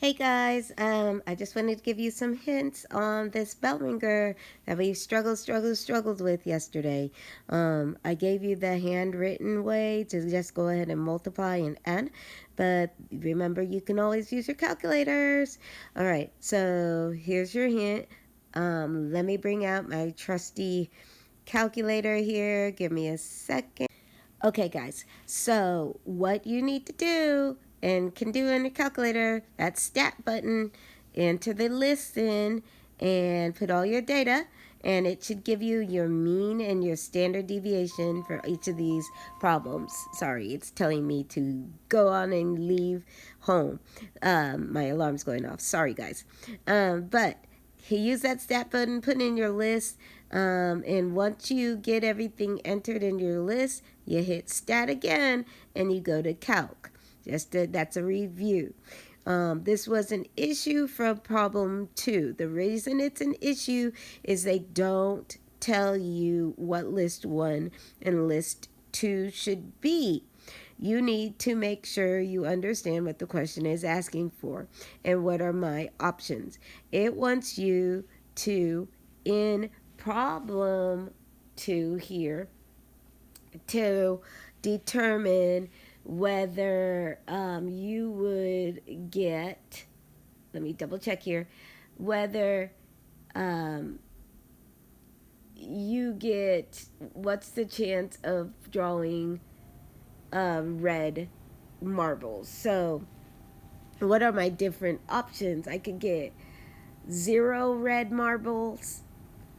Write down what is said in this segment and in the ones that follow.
Hey guys, I just wanted to give you some hints on this bell ringer that we struggled with yesterday. I gave you the handwritten way to just go ahead and multiply and add, but remember you can always use your calculators. All right, so here's your hint. Let me bring out my trusty calculator here. Give me a second. Okay, guys, so what you need to do and can do in your calculator, that stat button, enter the list in and put all your data, and it should give you your mean and your standard deviation for each of these problems. Sorry, it's telling me to go on and leave home. My alarm's going off. Sorry, guys. But use that stat button, put in your list, and once you get everything entered in your list, you hit stat again and you go to calc. That's a review. This was an issue from problem 2. The reason it's an issue is they don't tell you what list 1 and list 2 should be. You need to make sure you understand what the question is asking for and what are my options. It wants you to, in problem 2 here, to determine whether you would get, let me double check here, whether you get, what's the chance of drawing red marbles. So what are my different options? I could get 0 red marbles,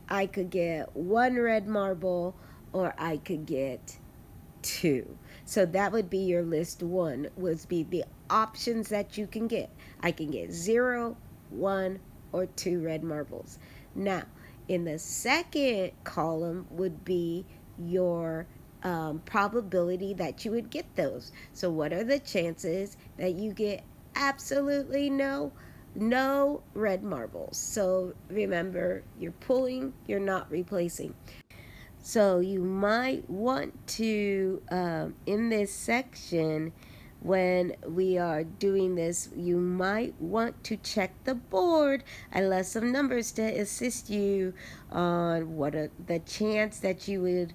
I could get 1 red marble, or I could get 2. So that would be your list 1, would be the options that you can get. I can get 0, 1, or 2 red marbles. Now, in the second column would be your probability that you would get those. So what are the chances that you get absolutely no red marbles? So remember, you're pulling, you're not replacing. So you might want to, in this section, when we are doing this, you might want to check the board. I left some numbers to assist you on what are the chance that you would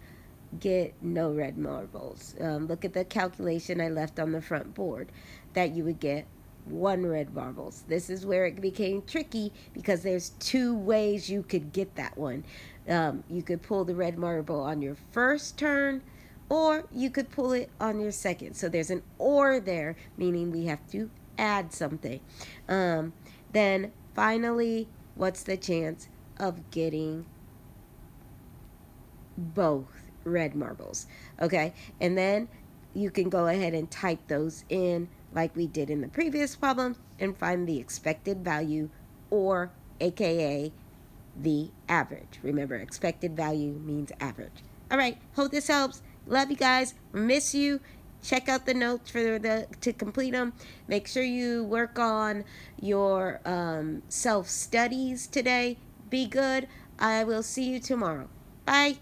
get no red marbles. Look at the calculation I left on the front board that you would get 1 red marbles. This is where it became tricky because there's 2 ways you could get that one. You could pull the red marble on your first turn, or you could pull it on your second. So there's an or there, meaning we have to add something. Then finally, what's the chance of getting both red marbles? Okay, and then you can go ahead and type those in like we did in the previous problem and find the expected value, or aka the average. Remember, expected value means average. All right, hope this helps. Love you guys. Miss you. Check out the notes to complete them. Make sure you work on your self-studies today. Be good. I will see you tomorrow. Bye.